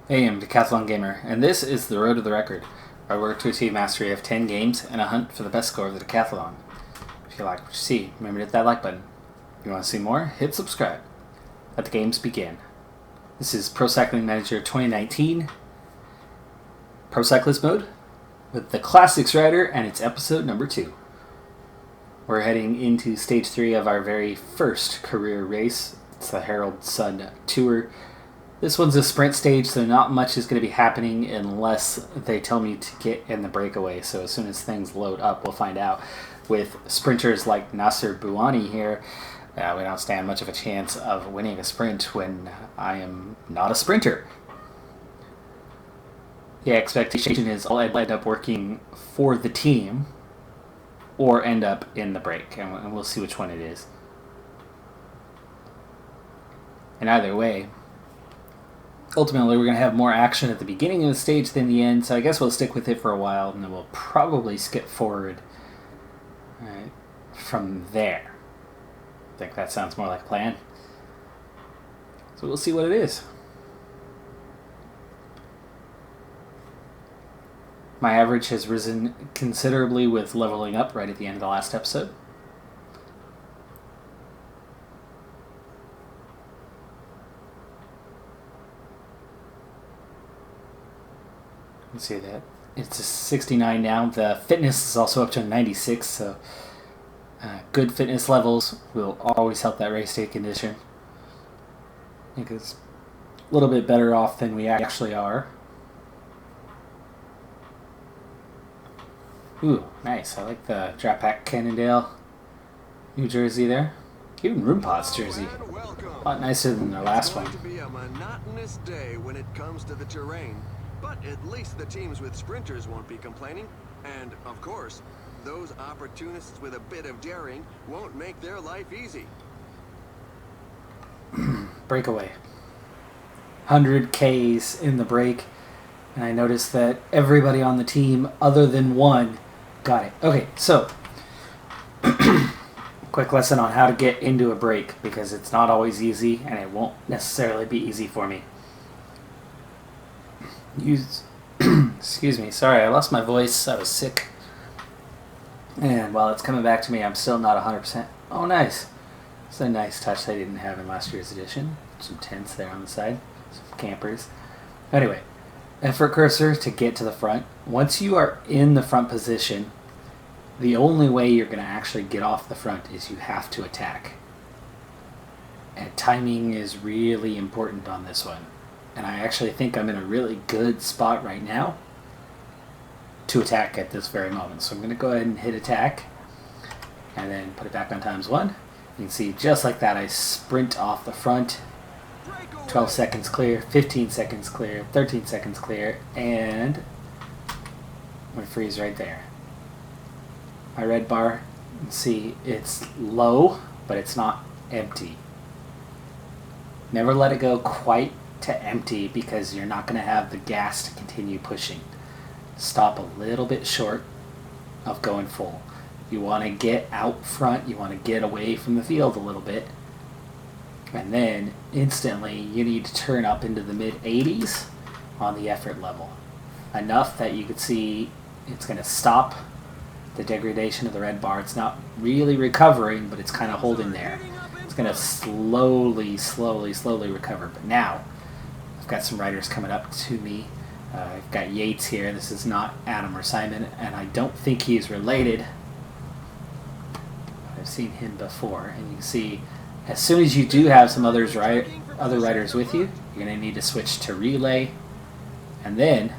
Hey, I'm Decathlon Gamer, and this is The Road to the Record, where I work to achieve mastery of 10 games and a hunt for the best score of the Decathlon. If you like what you see, remember to hit that like button. If you want to see more, hit subscribe. Let the games begin. This is Pro Cycling Manager 2019, Pro Cyclist mode, with the Classics Rider, and it's episode number 2. We're heading into stage 3 of our very first career race. It's the Herald Sun Tour. This one's a sprint stage, so not much is going to be happening unless they tell me to get in the breakaway. So as soon as things load up, we'll find out. With sprinters like Nasser Bouhanni here, we don't stand much of a chance of winning a sprint when I am not a sprinter. The expectation is I'll end up working for the team or end up in the break, and we'll see which one it is. And either way, ultimately, we're going to have more action at the beginning of the stage than the end, so I guess we'll stick with it for a while, and then we'll probably skip forward from there. I think that sounds more like a plan. So we'll see what it is. My average has risen considerably with leveling up right at the end of the last episode. You can see that it's a 69 now. The fitness is also up to 96, so good fitness levels will always help that race day condition. I think it's a little bit better off than we actually are. Ooh, nice. I like the Drop Pack Cannondale New Jersey there. Even Roompot's jersey. A lot nicer than their last one. It's going to be a monotonous day when it comes to the terrain, but at least the teams with sprinters won't be complaining. And, of course, those opportunists with a bit of daring won't make their life easy. Breakaway. 100 Ks in the break, and I noticed that everybody on the team other than one got it. Okay, so quick lesson on how to get into a break, because it's not always easy and it won't necessarily be easy for me. Excuse me, sorry, I lost my voice. I was sick, and while it's coming back to me, I'm still not 100%. Oh, nice. It's a nice touch they didn't have in last year's edition. Some tents there on the side, some campers. Anyway, effort cursor to get to the front. Once you are in the front position, the only way you're going to actually get off the front is you have to attack. And timing is really important on this one. And I actually think I'm in a really good spot right now to attack at this very moment. So I'm going to go ahead and hit attack and then put it back on ×1. You can see just like that I sprint off the front. 12 seconds clear, 15 seconds clear, 13 seconds clear, and we freeze right there. My red bar, you can see it's low, but it's not empty. Never let it go quite to empty because you're not going to have the gas to continue pushing. Stop a little bit short of going full. You want to get out front, you want to get away from the field a little bit, and then instantly you need to turn up into the mid 80s on the effort level. Enough that you can see it's going to stop the degradation of the red bar. It's not really recovering, but it's kind of holding there. It's going to slowly recover. But now I've got some riders coming up to me. I've got Yates here. This is not Adam or Simon, and I don't think he is related. I've seen him before, and you can see as soon as you do have some other riders with you, you're going to need to switch to relay, and then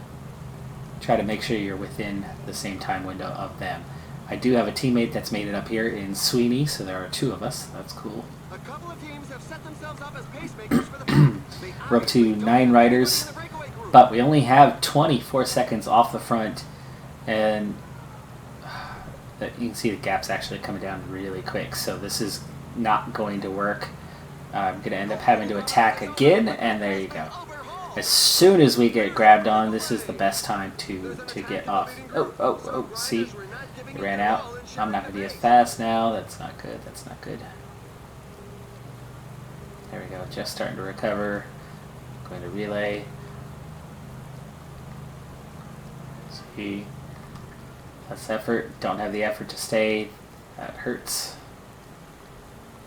try to make sure you're within the same time window of them. I do have a teammate that's made it up here in Sweeney, so there are 2 of us. That's cool. A couple of teams have set themselves up as pacemakers for the We're up to 9 riders, but we only have 24 seconds off the front, and you can see the gap's actually coming down really quick, so this is not going to work. I'm going to end up having to attack again, and there you go. As soon as we get grabbed on, this is the best time to get off. Oh, see? It ran out. I'm not going to be as fast now. That's not good. That's not good. There we go. Just starting to recover. Going to relay. be less effort. Don't have the effort to stay. That hurts.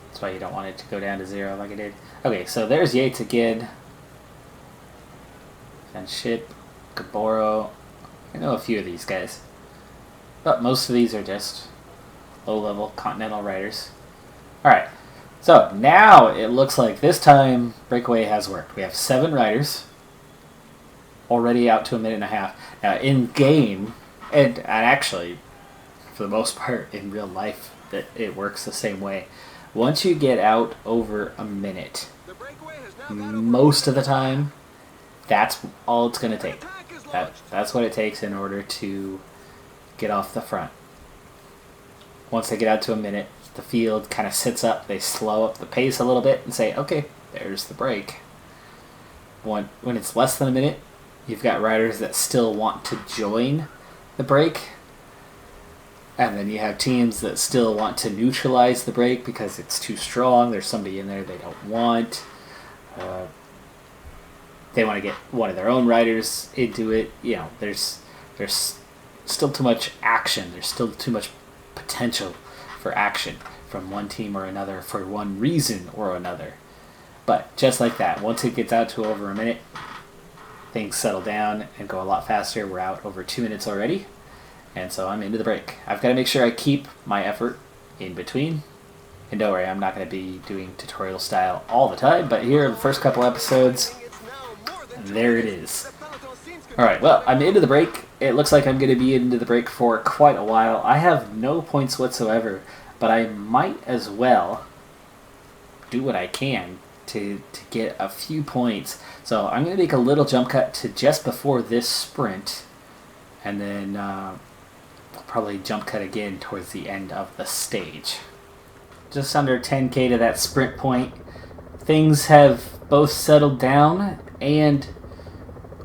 That's why you don't want it to go down to 0 like I did. Okay, so there's Yates again. Then Ship, Gaboro. I know a few of these guys. But most of these are just low-level Continental riders. Alright, so now it looks like this time Breakaway has worked. We have 7 riders. Already out to a minute and a half. Now, in game, and actually, for the most part, in real life, it works the same way. Once you get out over a minute, most of the time, that's all it's going to take. That's what it takes in order to get off the front. Once they get out to a minute, the field kind of sits up. They slow up the pace a little bit and say, okay, there's the break. When it's less than a minute, you've got riders that still want to join the break. And then you have teams that still want to neutralize the break because it's too strong. There's somebody in there they don't want. They want to get one of their own riders into it. You know, there's still too much action. There's still too much potential for action from one team or another for one reason or another. But just like that, once it gets out to over a minute, things settle down and go a lot faster. We're out over 2 minutes already. And so I'm into the break. I've got to make sure I keep my effort in between. And don't worry, I'm not going to be doing tutorial style all the time, but here, the first couple episodes, there it is. Alright, well, I'm into the break. It looks like I'm going to be into the break for quite a while. I have no points whatsoever, but I might as well do what I can to get a few points. So I'm going to make a little jump cut to just before this sprint, and then probably jump cut again towards the end of the stage. Just under 10k to that sprint point. Things have both settled down and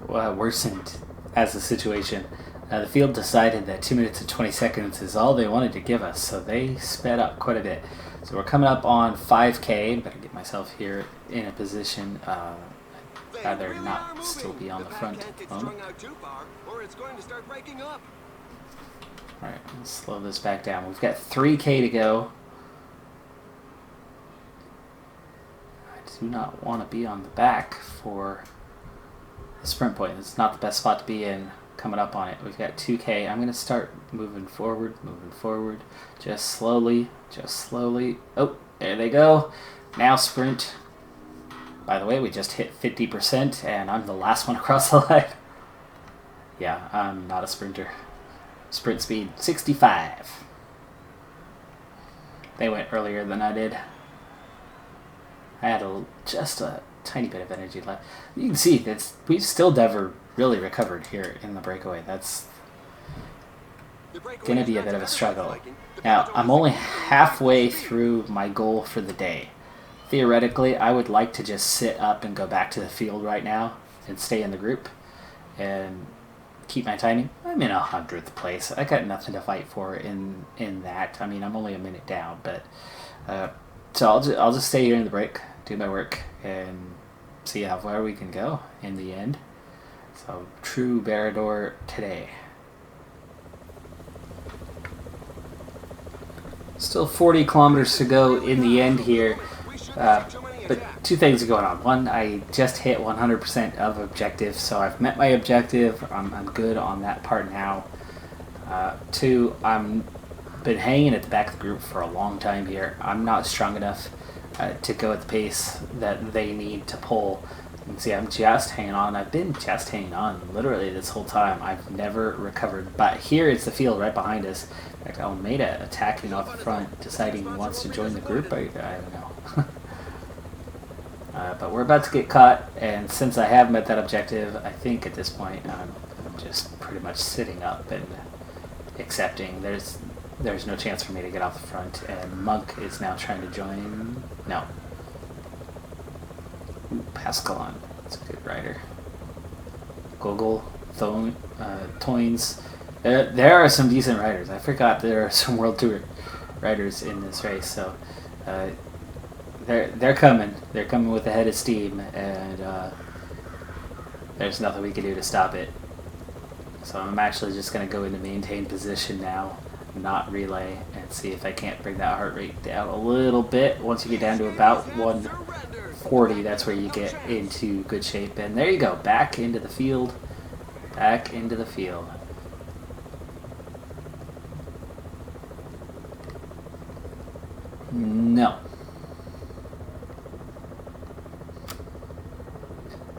worsened as a situation. The field decided that 2 minutes and 20 seconds is all they wanted to give us, so they sped up quite a bit. So we're coming up on 5k. Better get myself here in a position. Rather not still be on the front. Alright, let's slow this back down. We've got 3k to go. I do not want to be on the back for the sprint point. It's not the best spot to be in coming up on it. We've got 2k. I'm going to start moving forward, just slowly. Oh, there they go. Now sprint. By the way, we just hit 50% and I'm the last one across the line. Yeah, I'm not a sprinter. Sprint speed 65. They went earlier than I did. I had just a tiny bit of energy left. You can see that we've still never really recovered here in the breakaway. That's going to be a bit of a struggle. Now, I'm only halfway through my goal for the day. Theoretically, I would like to just sit up and go back to the field right now and stay in the group and keep my timing. I'm in 100th place. I got nothing to fight for in that. I mean, I'm only a minute down, but so I'll just stay here in the break, do my work, and see how far we can go in the end. So true Barrador today. Still 40 kilometers to go in the end here. But two things are going on. One, I just hit 100% of objective, so I've met my objective. I'm good on that part now. Two, I'm been hanging at the back of the group for a long time here. I'm not strong enough to go at the pace that they need to pull. You can see I'm just hanging on. I've been just hanging on literally this whole time. I've never recovered. But here is the field right behind us. In fact, Almeida attacking off the front, deciding he wants to join the group. I don't know. But we're about to get caught, and since I have met that objective, I think at this point I'm just pretty much sitting up and accepting. There's no chance for me to get off the front, and Monk is now trying to join. No. Ooh, Pascalon. That's a good rider. Gogol, Toynes. There are some decent riders. I forgot there are some World Tour riders in this race, so they're coming. They're coming with a head of steam, and there's nothing we can do to stop it. So I'm actually just going to go into maintain position now, not relay, and see if I can't bring that heart rate down a little bit. Once you get down to about 140, that's where you get into good shape. And there you go, back into the field. Back into the field. No.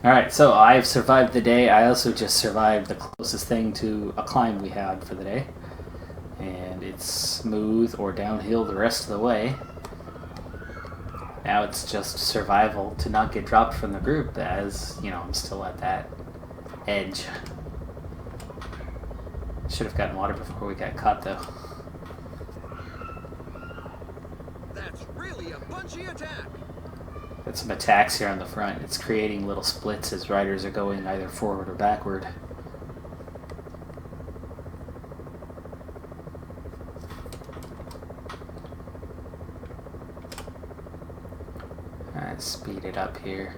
Alright, so I've survived the day. I also just survived the closest thing to a climb we had for the day. And it's smooth or downhill the rest of the way. Now it's just survival to not get dropped from the group, as, you know, I'm still at that edge. Should have gotten water before we got caught, though. That's really a punchy attack. Got some attacks here on the front. It's creating little splits as riders are going either forward or backward. Alright, speed it up here.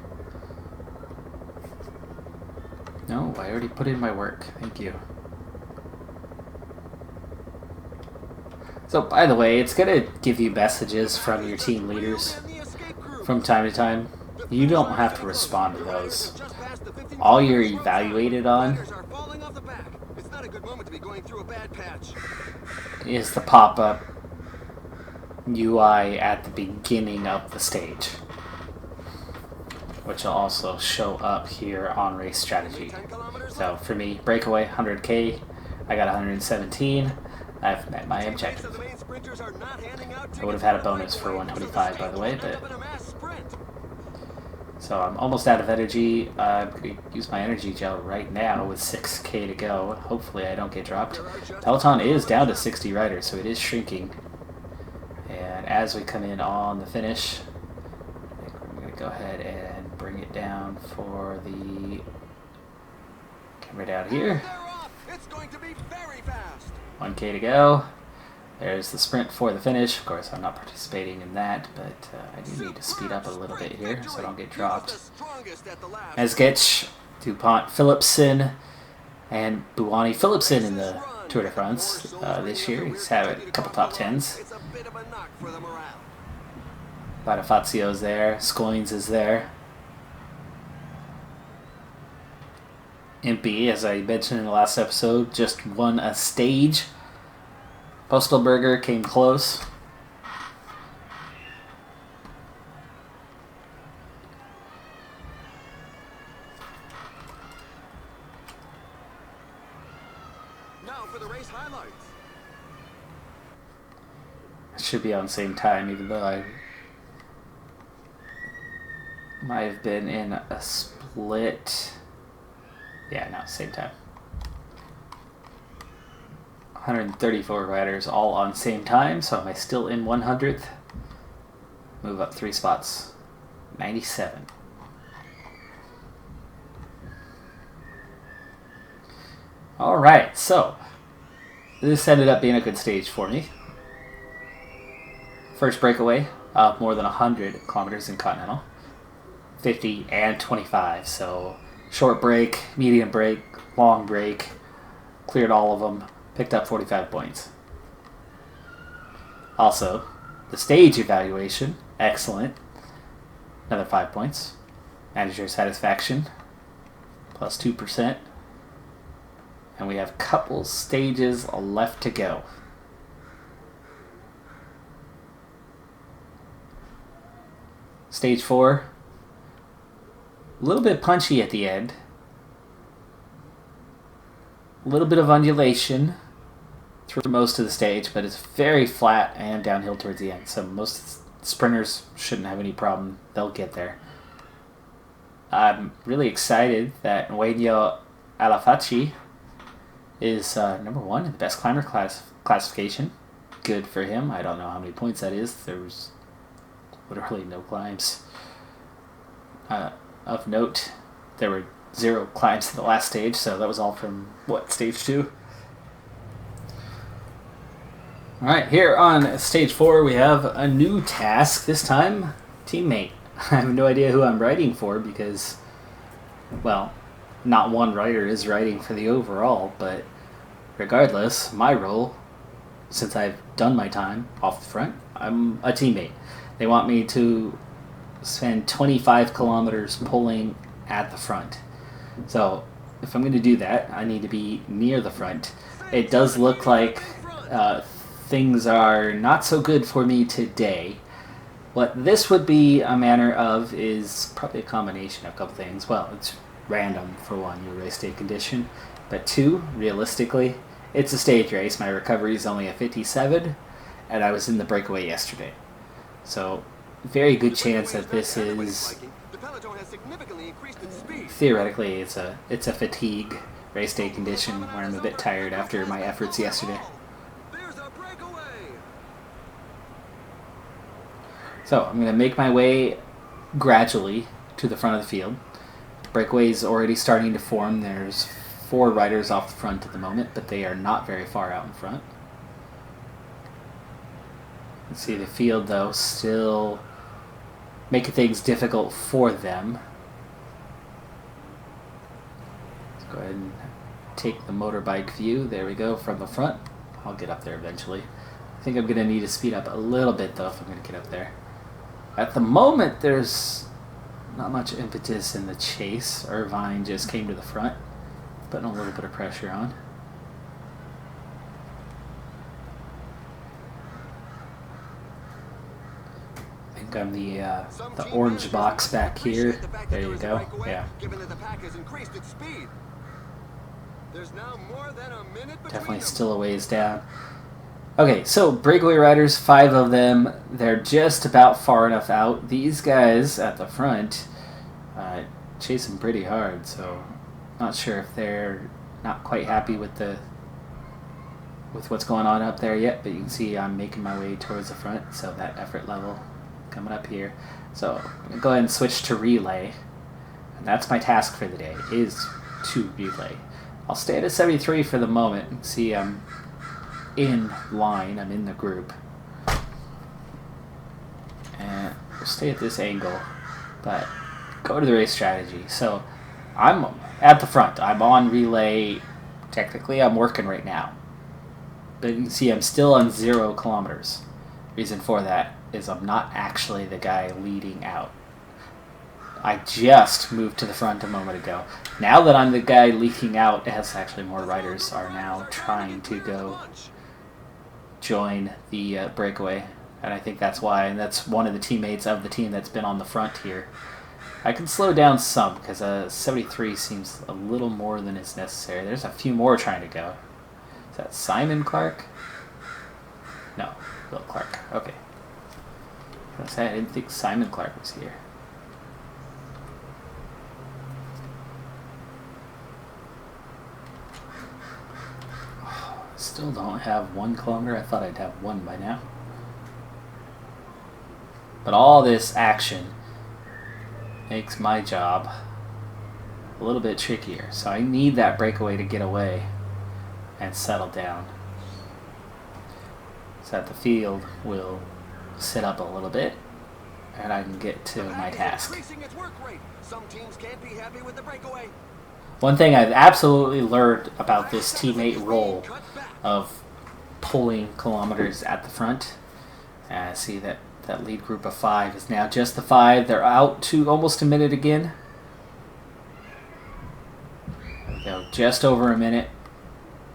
No, I already put in my work. Thank you. So, by the way, it's going to give you messages from your team leaders from time to time. You don't have to respond to those. All you're evaluated on is the pop-up UI at the beginning of the stage, which will also show up here on race strategy. So for me, breakaway 100k, I got 117. I've met my objective. I would have had a bonus for 125, by the way, but so I'm almost out of energy. I'm going to use my energy gel right now with 6k to go. Hopefully I don't get dropped. Peloton is down to 60 riders, so it is shrinking. And as we come in on the finish, I think we're going to go ahead and bring it down for the camera down here. 1k to go. There's the sprint for the finish. Of course, I'm not participating in that, but I do need to speed up a little bit here so I don't get dropped. Esgetch, DuPont, Philipsen, and Buwani. Philipsen in the Tour de France this year. He's had a couple top 10s. Bonifazio's there. Scoins is there. Impy, as I mentioned in the last episode, just won a stage. Postelberger came close. Now for the race highlights. It should be on the same time, even though I might have been in a split. Yeah, no, same time. 134 riders all on same time, so am I still in 100th? Move up 3 spots. 97. Alright, so this ended up being a good stage for me. First breakaway of more than 100 kilometers in Continental. 50 and 25, so short break, medium break, long break, cleared all of them, picked up 45 points. Also, the stage evaluation, excellent, another 5 points. Manager satisfaction, plus 2%. And we have a couple stages left to go. Stage 4, a little bit punchy at the end. A little bit of undulation through most of the stage, but it's very flat and downhill towards the end. So most sprinters shouldn't have any problem. They'll get there. I'm really excited that Nguyen Alafachi is number 1 in the best climber classification. Good for him. I don't know how many points that is. There's literally no climbs. Of note, there were 0 climbs in the last stage, so that was all from, what, stage 2? Alright, here on stage 4 we have a new task, this time teammate. I have no idea who I'm writing for because, well, not one rider is riding for the overall, but regardless, my role, since I've done my time off the front, I'm a teammate. They want me to spend 25 kilometers pulling at the front. So if I'm going to do that, I need to be near the front. It does look like things are not so good for me today. What this would be a manner of is probably a combination of a couple things. Well, it's random for one, your race day condition. But two, realistically, it's a stage race. My recovery is only a 57, and I was in the breakaway yesterday. So, very good chance that this is, theoretically, it's a fatigue race day condition where I'm a bit tired after my efforts yesterday. So, I'm going to make my way gradually to the front of the field. Breakaway is already starting to form. There's 4 riders off the front at the moment, but they are not very far out in front. You can see the field, though, still making things difficult for them. Let's go ahead and take the motorbike view. There we go, from the front. I'll get up there eventually. I think I'm going to need to speed up a little bit, though, if I'm going to get up there. At the moment, there's not much impetus in the chase. Irvine just came to the front, putting a little bit of pressure on. I think I'm the orange box back here. There you go. Yeah. Definitely still a ways down. Okay, so breakaway riders, 5 of them. They're just about far enough out. These guys at the front chasing pretty hard, so not sure if they're not quite happy with what's going on up there yet, but you can see I'm making my way towards the front, so that effort level coming up here. So I'm going to go ahead and switch to relay, and that's my task for the day, is to relay. I'll stay at a 73 for the moment. You can see I'm in line, I'm in the group, and we'll stay at this angle, but go to the race strategy. So I'm at the front, I'm on relay. Technically I'm working right now, but you can see I'm still on 0 kilometers. Reason for that is I'm not actually the guy leading out. I just moved to the front a moment ago. Now that I'm the guy leaking out, as actually more riders are now trying to go join the breakaway, and I think that's why, and that's one of the teammates of the team that's been on the front here. I can slow down some because 73 seems a little more than is necessary. There's a few more trying to go. Is that Simon Clark? No, Will Clark. Okay. I didn't think Simon Clark was here. Still don't have 1 kilometer. I thought I'd have 1 by now. But all this action makes my job a little bit trickier. So I need that breakaway to get away and settle down, so that the field will sit up a little bit and I can get to my task. Some teams can't be happy with the breakaway. One thing I've absolutely learned about this teammate role of pulling kilometers at the front, and I see that lead group of 5 is now just the 5. They're out to almost a minute again. Go just over a minute.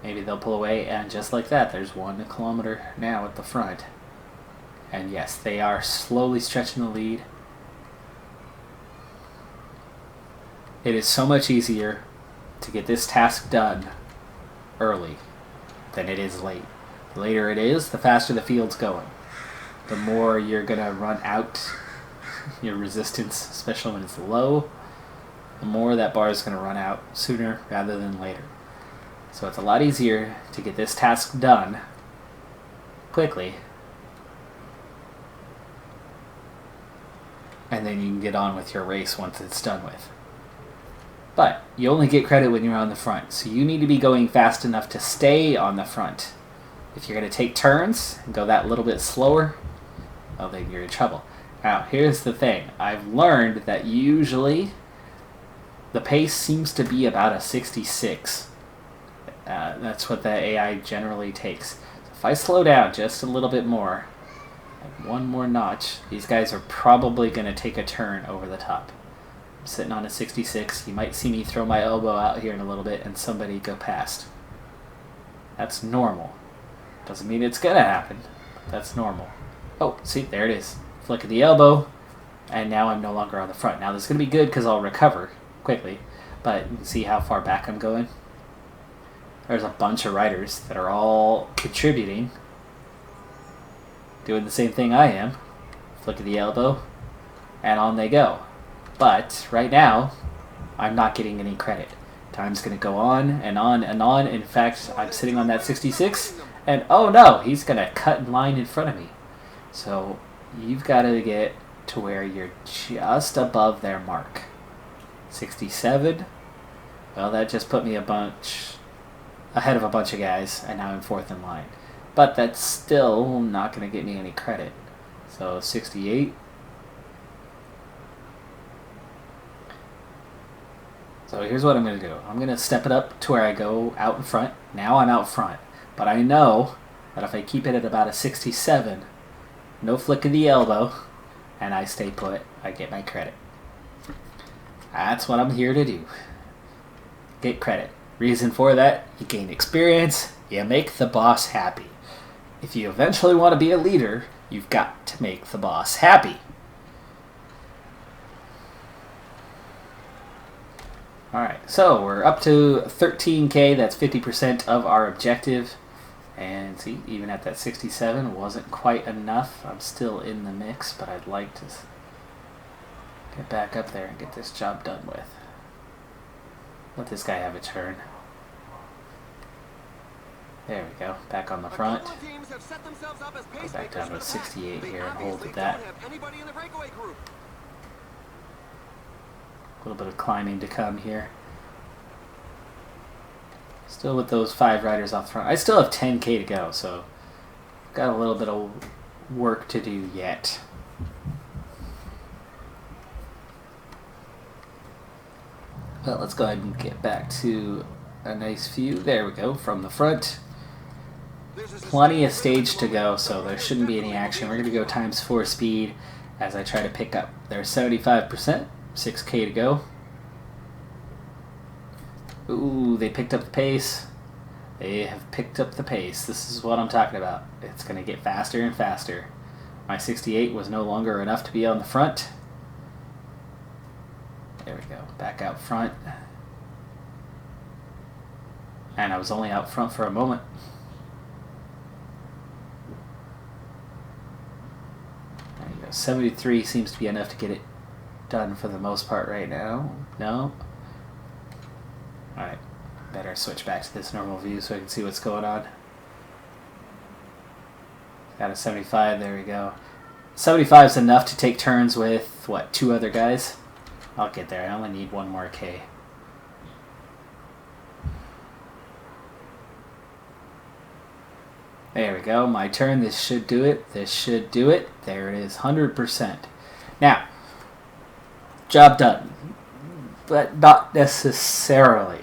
Maybe they'll pull away, and just like that, there's 1 kilometer now at the front. And yes, they are slowly stretching the lead. It is so much easier to get this task done early than it is late. The later it is, the faster the field's going. The more you're going to run out your resistance, especially when it's low, the more that bar is going to run out sooner rather than later. So it's a lot easier to get this task done quickly, and then you can get on with your race once it's done with. But you only get credit when you're on the front, so you need to be going fast enough to stay on the front. If you're going to take turns and go that little bit slower, well, then you're in trouble. Now, here's the thing. I've learned that usually the pace seems to be about a 66. That's what the AI generally takes. So if I slow down just a little bit more, like one more notch, these guys are probably going to take a turn over the top. I'm sitting on a 66. You might see me throw my elbow out here in a little bit and somebody go past. That's normal. Doesn't mean it's going to happen, but that's normal. Oh, see, there it is. Flick of the elbow, and now I'm no longer on the front. Now this is going to be good because I'll recover quickly, but you can see how far back I'm going. There's a bunch of riders that are all contributing, doing the same thing I am. Flick of the elbow, and on they go. But right now, I'm not getting any credit. Time's going to go on and on and on. In fact, I'm sitting on that 66, and oh no, he's going to cut in line in front of me. So you've got to get to where you're just above their mark. 67. Well, that just put me ahead of a bunch of guys, and now I'm fourth in line. But that's still not going to get me any credit. So 68. So here's what I'm going to do. I'm going to step it up to where I go out in front. Now I'm out front. But I know that if I keep it at about a 67, no flick of the elbow, and I stay put, I get my credit. That's what I'm here to do. Get credit. Reason for that, you gain experience, you make the boss happy. If you eventually want to be a leader, you've got to make the boss happy. Alright, so we're up to 13k, that's 50% of our objective. And see, even at that 67 wasn't quite enough. I'm still in the mix, but I'd like to get back up there and get this job done with. Let this guy have a turn. There we go, back on the front. Go back down to 68 here and hold at that. A little bit of climbing to come here. Still with those 5 riders off front. I still have 10k to go, so got a little bit of work to do yet. Well, let's go ahead and get back to a nice view. There we go, from the front. Plenty of stage to go, so there shouldn't be any action. We're going to go times 4 speed as I try to pick up. There's 75%, 6k to go. Ooh, they picked up the pace. They have picked up the pace. This is what I'm talking about. It's going to get faster and faster. My 68 was no longer enough to be on the front. There we go. Back out front. And I was only out front for a moment. There you go. 73 seems to be enough to get it done for the most part right now. No? Alright. Better switch back to this normal view so I can see what's going on. Got a 75. There we go. 75 is enough to take turns with, what, 2 other guys? I'll get there. I only need 1 more K. There we go. My turn. This should do it. This should do it. There it is. 100%. Now, job done. But not necessarily.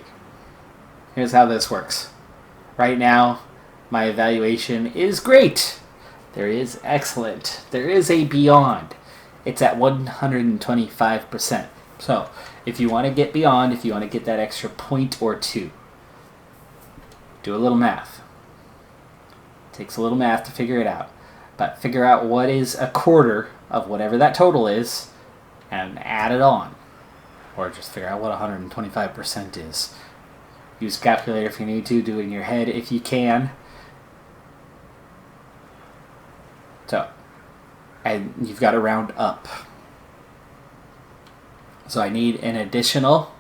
Here's how this works. Right now, my evaluation is great. There is excellent. There is a beyond. It's at 125%. So, if you want to get beyond, if you want to get that extra point or 2, do a little math. It takes a little math to figure it out. But figure out what is a quarter of whatever that total is and add it on. Or just figure out what 125% is. Use a calculator if you need to. Do it in your head if you can. So, and you've got to round up. So I need an additional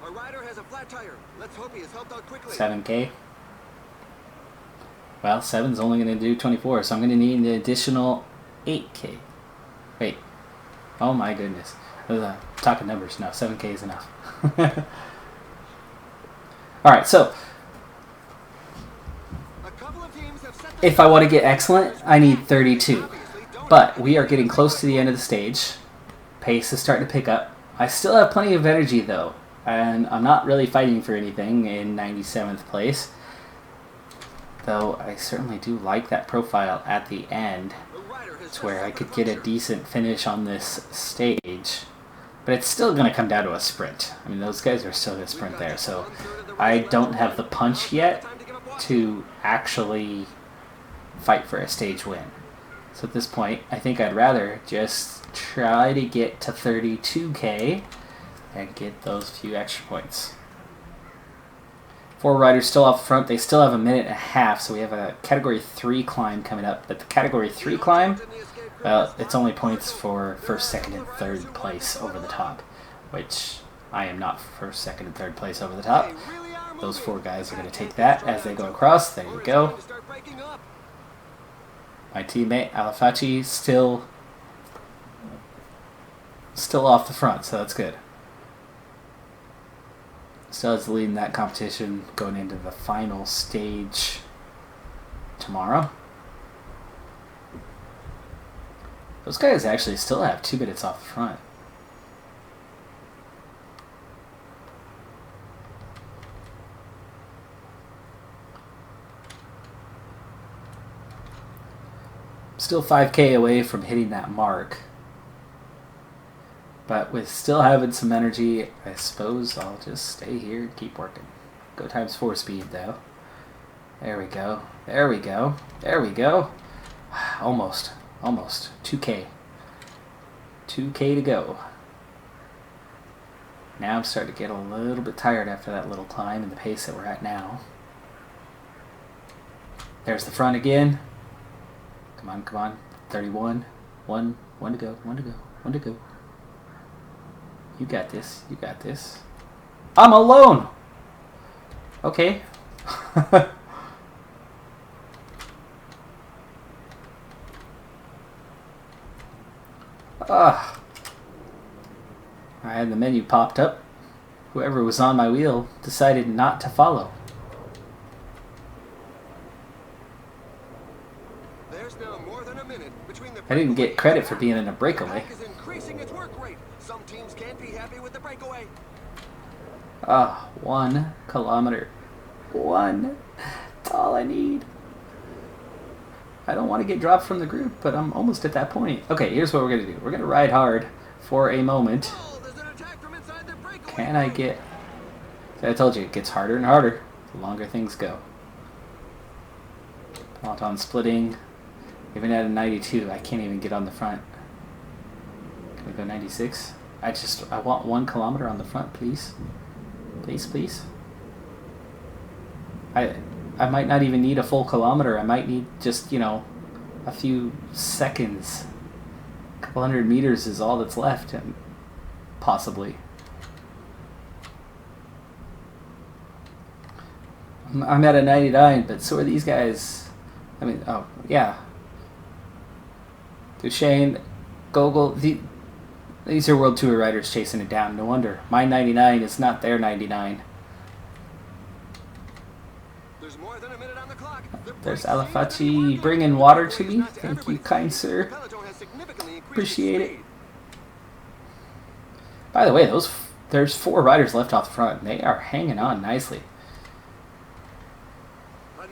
Our rider has a flat tire. Let's hope he is helped out quickly. 7k. Well, 7's only going to do 24, so I'm going to need an additional 8k. Wait. Oh my goodness. Talking numbers. No, 7k is enough. Alright, so if I want to get excellent, I need 32. But we are getting close to the end of the stage. Pace is starting to pick up. I still have plenty of energy though, and I'm not really fighting for anything in 97th place. Though I certainly do like that profile at the end. It's where I could get a decent finish on this stage. But it's still going to come down to a sprint. I mean, those guys are still going to sprint there, so I don't have the punch yet to actually fight for a stage win. So at this point, I think I'd rather just try to get to 32k and get those few extra points. 4 riders still off front. They still have a minute and a half, so we have a Category 3 climb coming up. But the Category 3 climb, well, it's only points for first, second, and third place over the top, which I am not first, second, and third place over the top. Those 4 guys are going to take that as they go across. There you go. My teammate, Alafachi, still off the front, so that's good. Still is leading that competition going into the final stage tomorrow. Those guys actually still have 2 minutes off the front. Still 5k away from hitting that mark. But with still having some energy, I suppose I'll just stay here and keep working. Go times 4 speed though. There we go. There we go. There we go. Almost. Almost. 2k. 2k to go. Now I'm starting to get a little bit tired after that little climb and the pace that we're at now. There's the front again. Come on, come on. 31. One to go. One to go. One to go. You got this. You got this. I'm alone! Okay. I had the menu popped up. Whoever was on my wheel decided not to follow. There's now more than a minute between the I didn't get credit for being in a breakaway. Some teams can't be happy with the breakaway. 1 kilometer. 1. That's all I need. I don't want to get dropped from the group, but I'm almost at that point. Okay, here's what we're going to do. We're going to ride hard for a moment. Can I get... I told you, it gets harder and harder the longer things go. Peloton splitting. Even at a 92, I can't even get on the front. Can we go 96? I want 1 kilometer on the front, please. Please, please. I might not even need a full kilometer. I might need just, you know, a few seconds. A couple hundred meters is all that's left, and possibly. I'm at a 99, but so are these guys. I mean, oh, yeah. Duchesne, Gogol, these are World Tour riders chasing it down. No wonder. My 99 is not their 99. There's more than a minute on the clock. There's Alafachi bringing water to me. Thank you, kind sir. Appreciate it. By the way, there's 4 riders left off the front. They are hanging on nicely.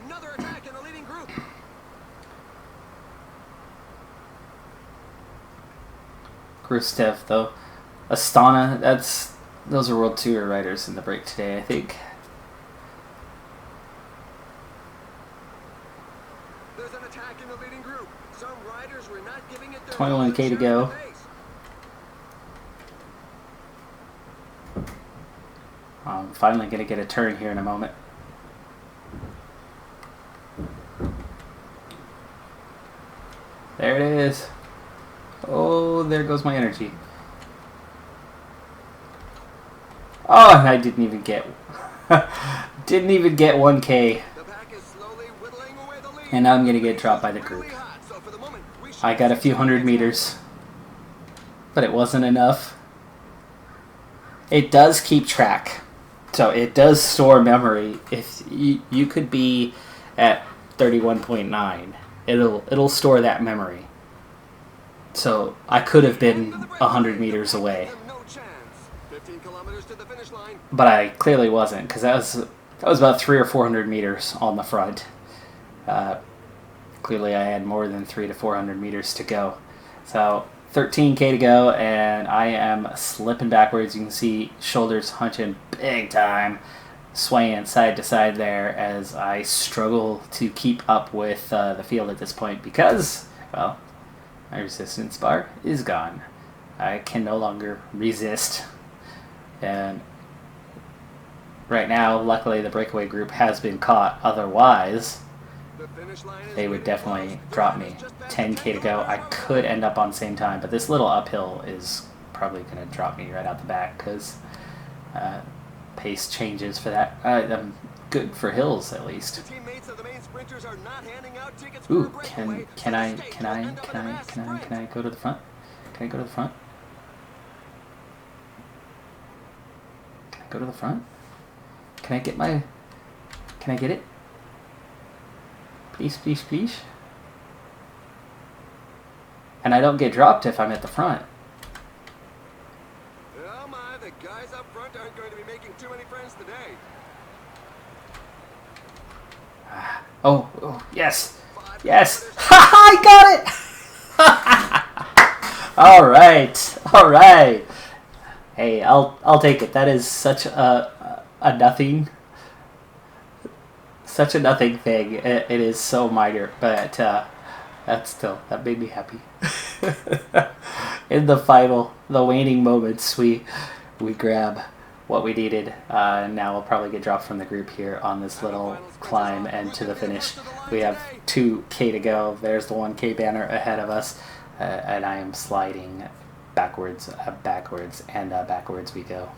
Another attack in the leading group. Grustev, though. Astana, those are World Tour riders in the break today, I think. There's an attack in the leading group. Some riders were not giving it their 21k to go. I'm finally going to get a turn here in a moment. There it is. Oh, there goes my energy. Oh, and I didn't even get 1k. And now I'm going to get dropped by the group. I got a few hundred meters, but it wasn't enough. It does keep track. So it does store memory. If you could be at 31.9, it'll store that memory. So I could have been 100 meters away. 15 kilometers to the finish line. But I clearly wasn't, because that was about 300 or 400 meters on the front. Clearly I had more than 300 to 400 meters to go. So 13K to go, and I am slipping backwards. You can see shoulders hunching big time, swaying side to side there as I struggle to keep up with the field at this point because, well, my resistance bar is gone. I can no longer resist. And right now, luckily, the breakaway group has been caught. Otherwise, they would definitely drop me. 10K to go. I could end up on same time, but this little uphill is probably going to drop me right out the back because pace changes for that. I'm good for hills at least. Ooh, can I go to the front? Can I go to the front? Can I go to the front? Can I get it? Please, please, please. And I don't get dropped if I'm at the front. Oh my, the guys up front aren't going to be making too many friends today. Oh, yes. Yes. I got it. All right. Hey, I'll take it. That is such a nothing. Such a nothing thing. It is so minor, but that made me happy. In the waning moments, we grab what we needed. Now we'll probably get dropped from the group here on this little climb and to the finish. We have 2K to go. There's the 1K banner ahead of us, and I am sliding backwards, and backwards we go.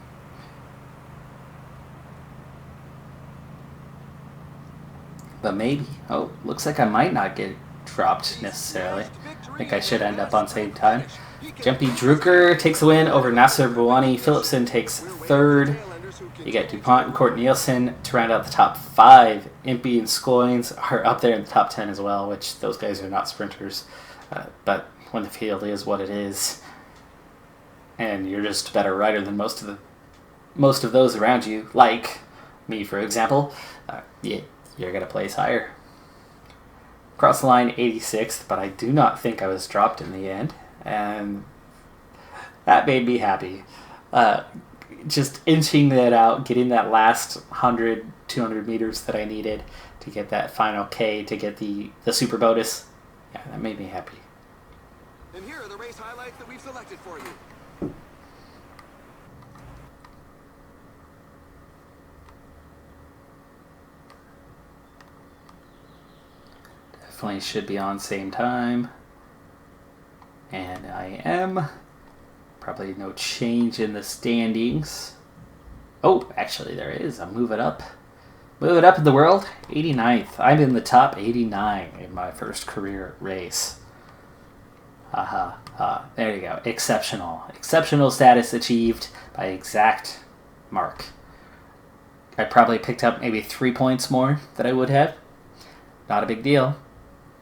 But maybe. Oh, looks like I might not get dropped necessarily. I think I should end up on same time. Jumpy Drucker takes the win over Nasser Bouani. Philipson takes third. You get DuPont and Court Nielsen to round out the top 5. Impey and Scoynes are up there in the top 10 as well, which those guys are not sprinters. But when the field is what it is, and you're just a better rider than most of those around you, like me, for example, you're going to place higher. Cross the line 86th, but I do not think I was dropped in the end, and that made me happy. Just inching that out, getting that last 100, 200 meters that I needed to get that final K to get the super bonus, yeah, that made me happy. And here are the race highlights that we've selected for you. Definitely should be on same time. And I am. Probably no change in the standings. Oh, actually there is. I'm moving up. Moving up in the world. 89th. I'm in the top 89 in my first career race. There you go. Exceptional. Exceptional status achieved by exact mark. I probably picked up maybe 3 points more than I would have. Not a big deal.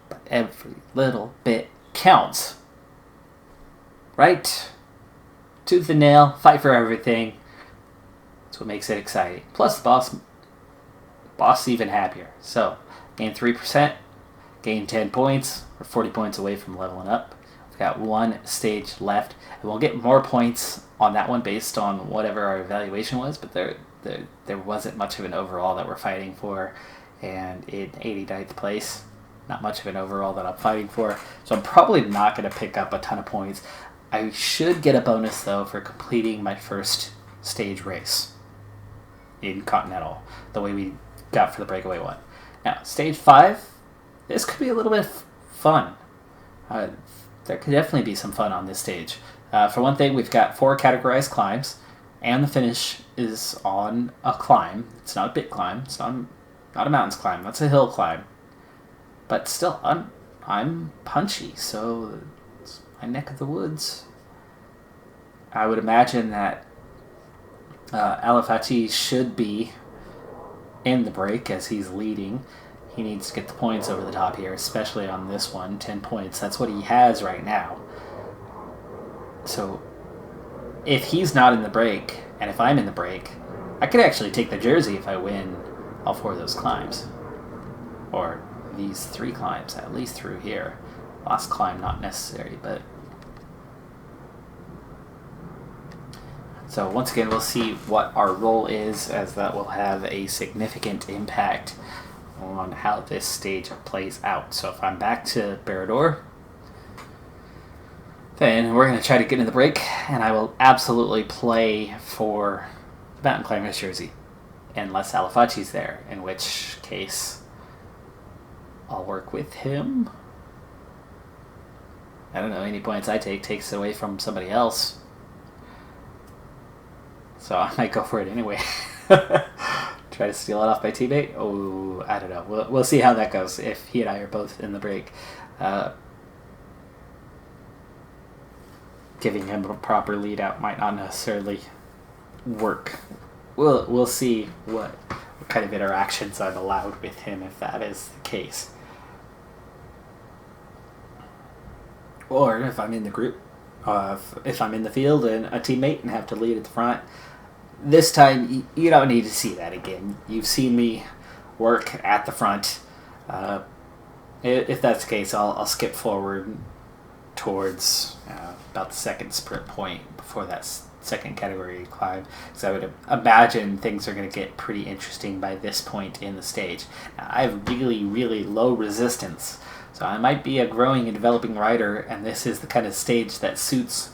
But every little bit counts. Right? Tooth and nail, fight for everything. That's what makes it exciting. Plus, the boss is even happier. So, gain 3%, gain 10 points. We're 40 points away from leveling up. We've got one stage left, and we'll get more points on that one based on whatever our evaluation was. But there wasn't much of an overall that we're fighting for, and in 89th place, not much of an overall that I'm fighting for. So I'm probably not going to pick up a ton of points. I should get a bonus, though, for completing my first stage race in Continental, the way we got for the breakaway one. Now, stage 5, this could be a little bit fun. There could definitely be some fun on this stage. For one thing, we've got 4 categorized climbs, and the finish is on a climb. It's not a bit climb. It's not a mountains climb. That's a hill climb. But still, I'm punchy, so it's my neck of the woods. I would imagine that Alifati should be in the break as he's leading. He needs to get the points over the top here, especially on this one, 10 points. That's what he has right now. So if he's not in the break, and if I'm in the break, I could actually take the jersey if I win all 4 of those climbs. Or these 3 climbs, at least through here. Last climb not necessary, but... So once again, we'll see what our role is, as that will have a significant impact on how this stage plays out. So if I'm back to Barrador, then we're going to try to get in the break, and I will absolutely play for the Mountain Climbers jersey, unless Alafachi's there, in which case I'll work with him. I don't know, any points I take takes away from somebody else. So I might go for it anyway. Try to steal it off my teammate? Oh, I don't know. We'll see how that goes if he and I are both in the break. Giving him a proper lead out might not necessarily work. We'll see what kind of interactions I'm allowed with him if that is the case. Or if I'm in the group, if I'm in the field and a teammate and have to lead at the front. This time, you don't need to see that again. You've seen me work at the front. If that's the case, I'll skip forward towards about the second sprint point before that second category climb, because I would imagine things are going to get pretty interesting by this point in the stage. Now, I have really, really low resistance, so I might be a growing and developing rider, and this is the kind of stage that suits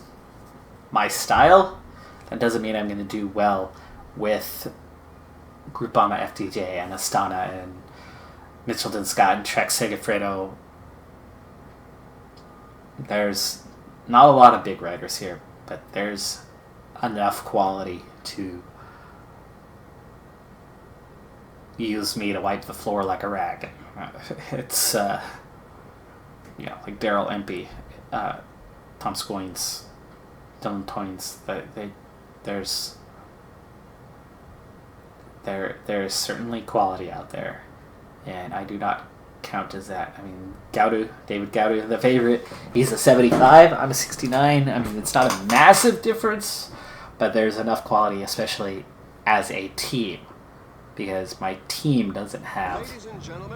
my style. That doesn't mean I'm going to do well with Groupama FDJ and Astana and Mitchelton Scott and Trek Segafredo. There's not a lot of big riders here, but there's enough quality to use me to wipe the floor like a rag. It's, like Daryl Empey, Tom Scoins, Dylan Toynes, there's certainly quality out there, and I do not count as that. I mean, David Gaudu, the favorite, he's a 75, I'm a 69. I mean, it's not a massive difference, but there's enough quality, especially as a team, because my team doesn't have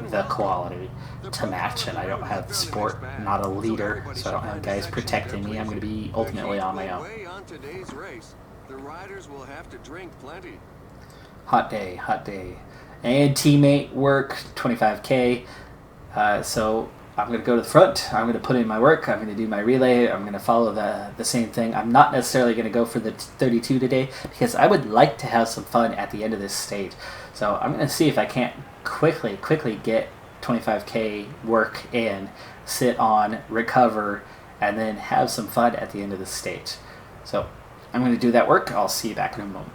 the quality to match, and I don't have the support. I'm not a leader, so I don't have guys protecting me. I'm going to be ultimately on my own. The riders will have to drink plenty. Hot day. And teammate work, 25K. So I'm going to go to the front. I'm going to put in my work. I'm going to do my relay. I'm going to follow the same thing. I'm not necessarily going to go for the 32 today, because I would like to have some fun at the end of this stage. So I'm going to see if I can't quickly get 25K work in, sit on, recover, and then have some fun at the end of this stage. So I'm going to do that work. I'll see you back in a moment.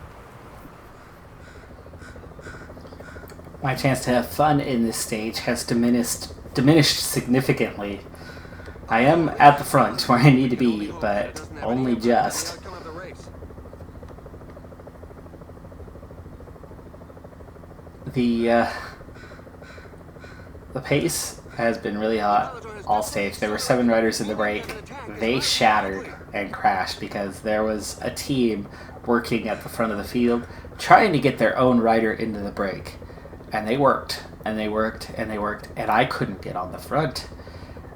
My chance to have fun in this stage has diminished significantly. I am at the front where I need to be, but only just. The pace has been really hot all stage. There were 7 riders in the break. They shattered and crashed because there was a team working at the front of the field trying to get their own rider into the break. And they worked, and I couldn't get on the front.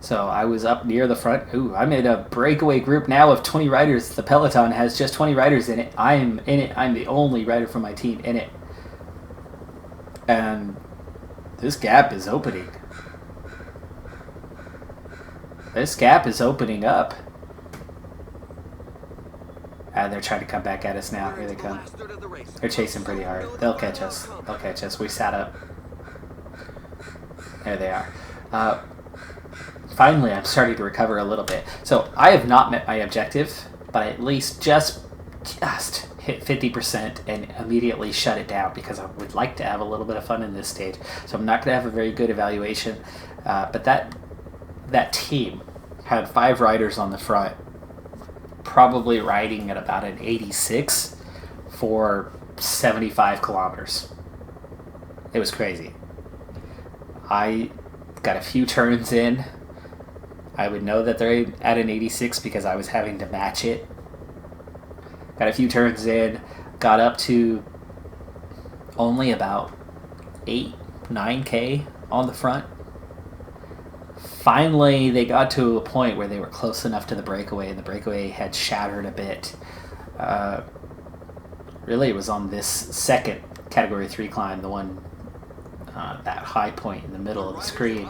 So I was up near the front. Ooh, I'm in a breakaway group now of 20 riders. The peloton has just 20 riders in it. I'm in it. I'm the only rider from my team in it. And this gap is opening. This gap is opening up. They're trying to come back at us now. Here they come. They're chasing pretty hard. They'll catch us. We sat up. There they are. Finally, I'm starting to recover a little bit. So I have not met my objective, but I at least just hit 50% and immediately shut it down, because I would like to have a little bit of fun in this stage. So I'm not going to have a very good evaluation. But that team had 5 riders on the front, probably riding at about an 86 for 75 kilometers. It was crazy. I got a few turns in. I would know that they're at an 86 because I was having to match it. got a few turns in, got up to only about 9K on the front. Finally, they got to a point where they were close enough to the breakaway, and the breakaway had shattered a bit. Really, it was on this second Category 3 climb, the one, that high point in the middle of the screen,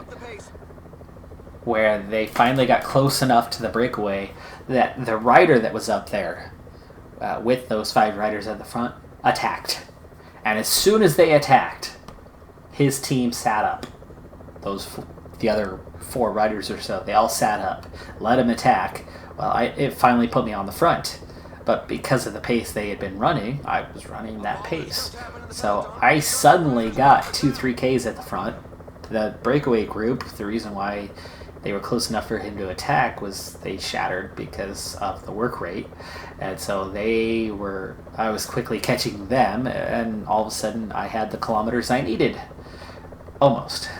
where they finally got close enough to the breakaway that the rider that was up there with those 5 riders at the front attacked. And as soon as they attacked, his team sat up. The other 4 riders or so, they all sat up, let him attack. Well, it finally put me on the front. But because of the pace they had been running, I was running that pace. So I suddenly got 2-3Ks at the front. The breakaway group, the reason why they were close enough for him to attack was they shattered because of the work rate. And so I was quickly catching them, and all of a sudden I had the kilometers I needed. Almost.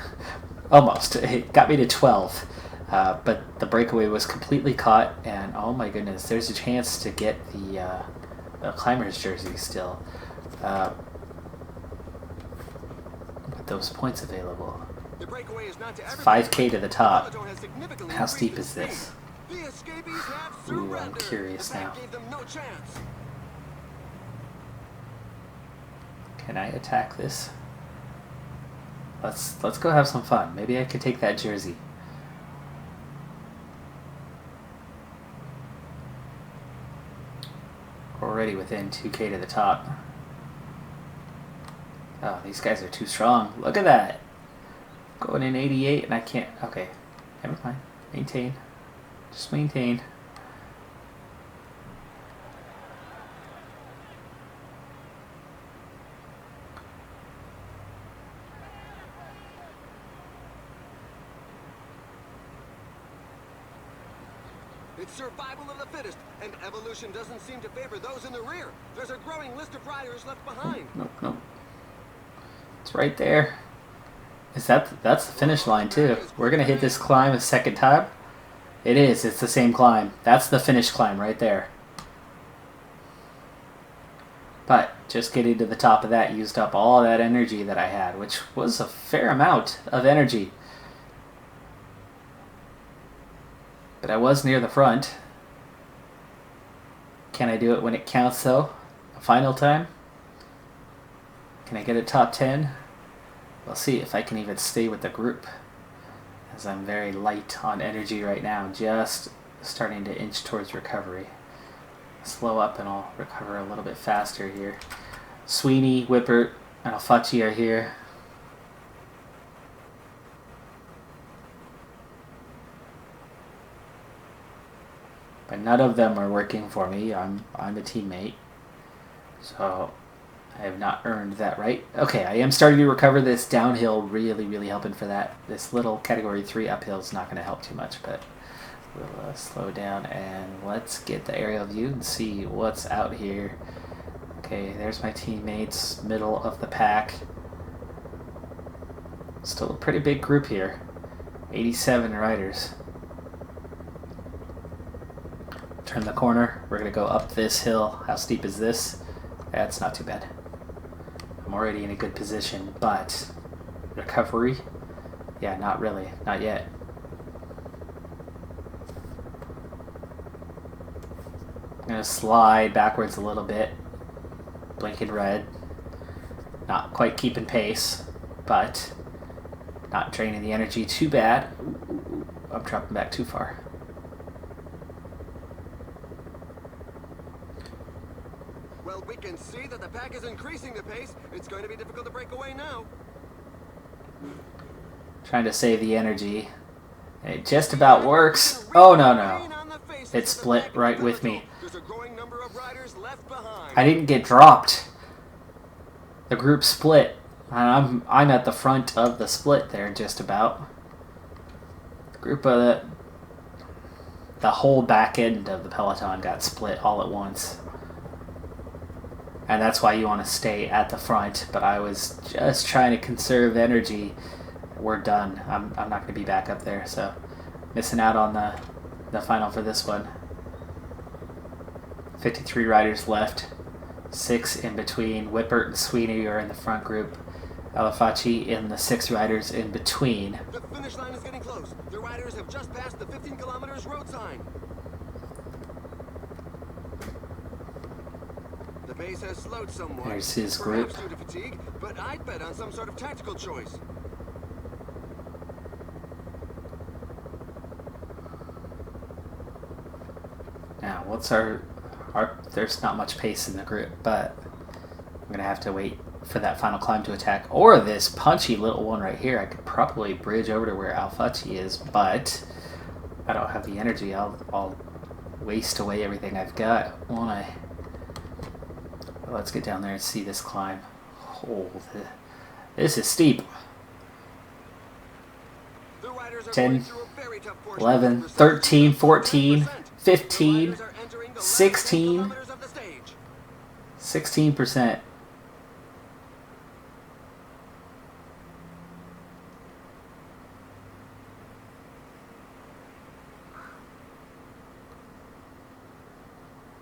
It got me to 12. But the breakaway was completely caught, and oh my goodness, there's a chance to get the climber's jersey still. With those points available. The breakaway is not to It's everybody. 5K to the top. Peloton has significantly How increased steep its is this? speed. The escapees have Ooh, I'm surrendered. curious The pack now. gave them no chance. Can I attack this? Let's go have some fun. Maybe I could take that jersey. Already within 2K to the top. Oh, these guys are too strong. Look at that. Going in 88 and I can't. Okay, never mind. Maintain. Just maintain. It's survival of the fittest, and evolution doesn't seem to favor those in the rear. There's a growing list of riders left behind. Nope. It's right there. That's the finish line too. We're gonna hit this climb a second time. It is. It's the same climb. That's the finish climb right there. But just getting to the top of that used up all that energy that I had, which was a fair amount of energy. But I was near the front. Can I do it when it counts though? A final time? Can I get a top 10? We'll see if I can even stay with the group, as I'm very light on energy right now, just starting to inch towards recovery. Slow up and I'll recover a little bit faster here. Sweeney, Whippert, and Alfaci are here. But none of them are working for me. I'm a teammate. So I have not earned that right. Okay, I am starting to recover. This downhill really helping for that. This little Category 3 uphill is not going to help too much, but we'll slow down and let's get the aerial view and see what's out here. Okay, there's my teammates, middle of the pack. Still a pretty big group here. 87 riders. Turn the corner. We're going to go up this hill. How steep is this? That's not too bad. I'm already in a good position, but recovery? Yeah, not really. Not yet. I'm going to slide backwards a little bit. Blinking red. Not quite keeping pace, but not draining the energy too bad. Ooh, I'm dropping back too far. Well, we can see that the pack is increasing the pace. It's going to be difficult to break away now. Trying to save the energy. It just about works. Oh, no. It split right with me. There's a growing number of riders left behind. I didn't get dropped. The group split. And I'm at the front of the split there, just about. The group of the whole back end of the peloton got split all at once. And that's why you want to stay at the front. But I was just trying to conserve energy. We're done. I'm not going to be back up there, so missing out on the final for this one. 53 riders left. 6 in between. Whippert and Sweeney are in the front group. Alafaci in the 6 riders in between. The finish line is getting close. The riders have just passed the 15 kilometers road sign. The pace has slowed somewhat. There's his group. Perhaps due to fatigue, but I'd bet on some sort of tactical choice. Now, what's our there's not much pace in the group, but I'm going to have to wait for that final climb to attack. Or this punchy little one right here. I could probably bridge over to where Alfaci is, but I don't have the energy. I'll waste away everything I've got, won't I? Well, let's get down there and see this climb. Oh, this is steep. 10, 11, 13, 14, 15, 16, 16%.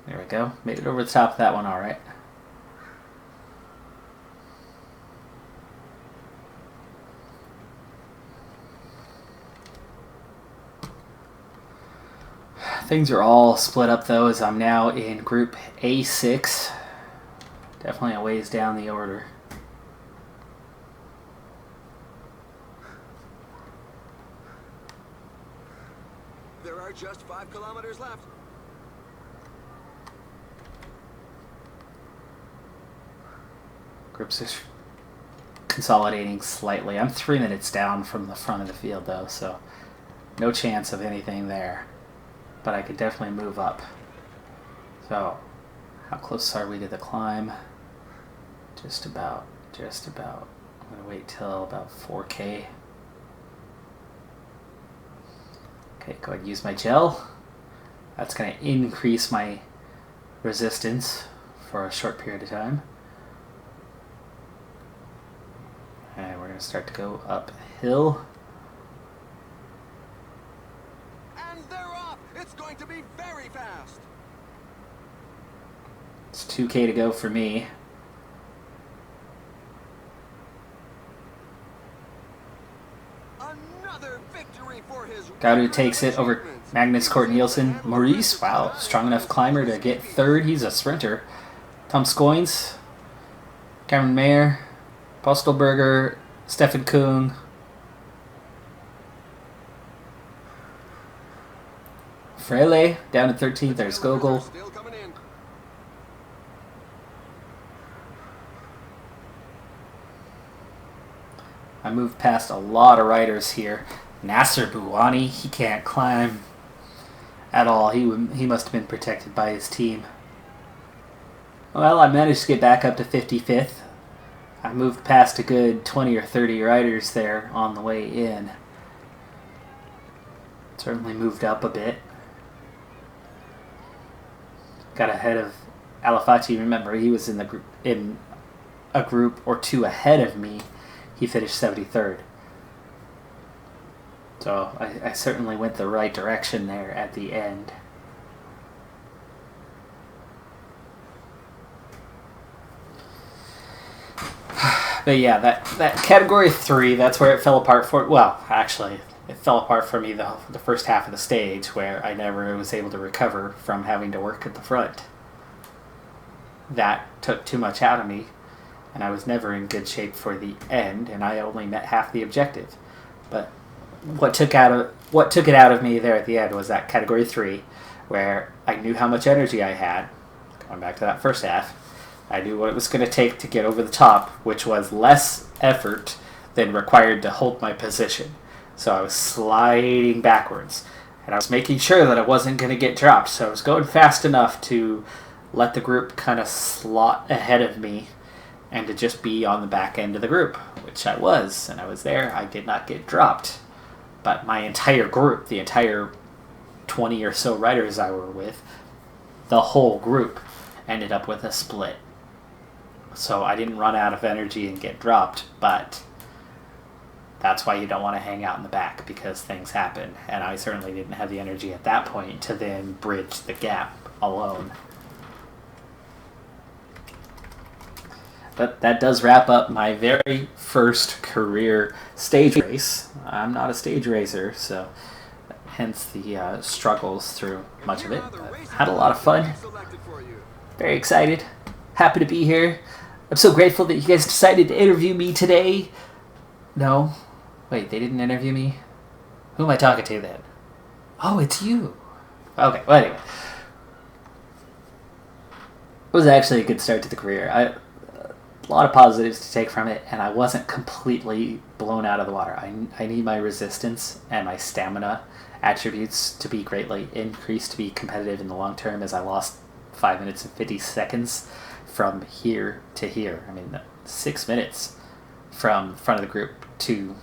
There we go. Made it over the top of that one, all right. Things are all split up though, as I'm now in group A6. Definitely a ways down the order. There are just 5 kilometers left. Group 6 consolidating slightly. I'm 3 minutes down from the front of the field though, so no chance of anything there. But I could definitely move up. So, how close are we to the climb? Just about. I'm going to wait till about 4K. Okay, go ahead and use my gel. That's going to increase my resistance for a short period of time. And we're going to start to go uphill. It's going to be very fast. It's 2K to go for me. Another victory for his Gaudu takes it over Magnus Cort Nielsen. Maurice, wow, strong enough climber to get third. He's a sprinter. Tom Scoins, Cameron Mayer, Postelberger, Stefan Kung. Frele down at 13th. There's Gogol. I moved past a lot of riders here. Nasser Bouani, he can't climb at all. He must have been protected by his team. Well, I managed to get back up to 55th. I moved past a good 20 or 30 riders there on the way in. Certainly moved up a bit. Got ahead of Alafaci. Remember, he was in a group or two ahead of me. He finished 73rd. So I certainly went the right direction there at the end. But yeah, that category 3, that's where it fell apart for. Well, actually, it fell apart for me the first half of the stage, where I never was able to recover from having to work at the front. That took too much out of me, and I was never in good shape for the end, and I only met half the objective. But what took it out of me there at the end was that category 3, where I knew how much energy I had. Going back to that first half, I knew what it was going to take to get over the top, which was less effort than required to hold my position. So I was sliding backwards, and I was making sure that I wasn't going to get dropped. So I was going fast enough to let the group kind of slot ahead of me and to just be on the back end of the group, which I was, and I was there. I did not get dropped. But my entire group, the entire 20 or so riders I were with, the whole group ended up with a split. So I didn't run out of energy and get dropped, but that's why you don't want to hang out in the back, because things happen. And I certainly didn't have the energy at that point to then bridge the gap alone. But that does wrap up my very first career stage race. I'm not a stage racer, so hence the struggles through much of it. But had a lot of fun. Very excited. Happy to be here. I'm so grateful that you guys decided to interview me today. No. Wait, they didn't interview me? Who am I talking to then? Oh, it's you. Okay, well anyway. It was actually a good start to the career. A lot of positives to take from it, and I wasn't completely blown out of the water. I need my resistance and my stamina attributes to be greatly increased to be competitive in the long term, as I lost 5 minutes and 50 seconds from here to here. I mean, 6 minutes from front of the group to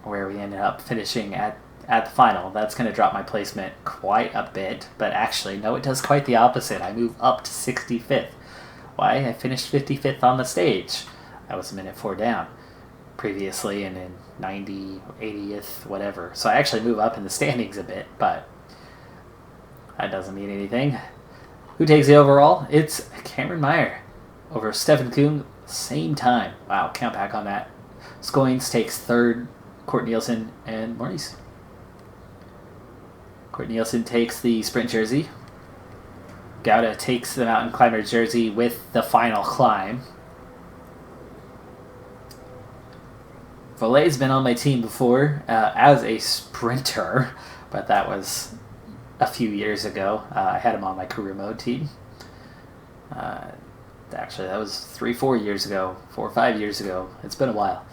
where we ended up finishing at the final. That's going to drop my placement quite a bit, but actually, no, it does quite the opposite. I move up to 65th. Why? I finished 55th on the stage. I was a minute 4 down previously, and in 90, 80th, whatever. So I actually move up in the standings a bit, but that doesn't mean anything. Who takes the overall? It's Cameron Meyer over Stefan Kuhn, same time. Wow, count back on that. Scoins takes third, Court Nielsen and Maurice. Court Nielsen takes the sprint jersey. Gouda takes the mountain climber jersey with the final climb. Volet's been on my team before as a sprinter, but that was a few years ago. I had him on my career mode team. Actually, that was 4 years ago, 4 or 5 years ago. It's been a while.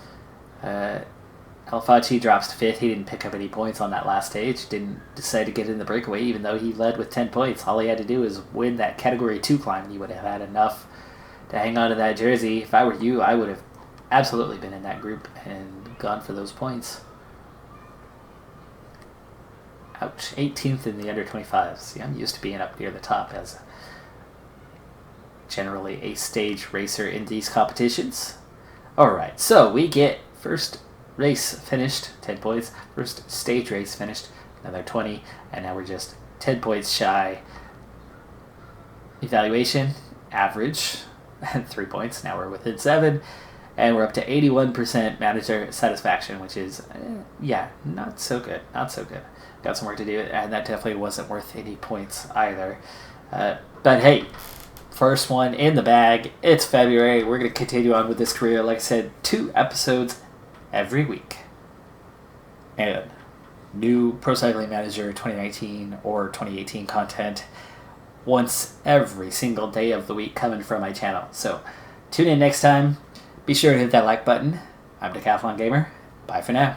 Alfaci drops to 5th. He didn't pick up any points on that last stage. Didn't decide to get in the breakaway, even though he led with 10 points. All he had to do was win that Category 2 climb, and he would have had enough to hang on to that jersey. If I were you, I would have absolutely been in that group and gone for those points. Ouch. 18th in the under 25s. See, I'm used to being up near the top as generally a stage racer in these competitions. Alright, so we get first race finished, 10 points. First stage race finished, another 20. And now we're just 10 points shy. Evaluation, average, and 3 points. Now we're within 7. And we're up to 81% manager satisfaction, which is, not so good. Not so good. Got some work to do, and that definitely wasn't worth any points either. But hey, first one in the bag. It's February. We're going to continue on with this career. Like I said, 2 episodes every week. And new Pro Cycling Manager 2019 or 2018 content once every single day of the week coming from my channel. So tune in next time. Be sure to hit that like button. I'm Decathlon Gamer. Bye for now.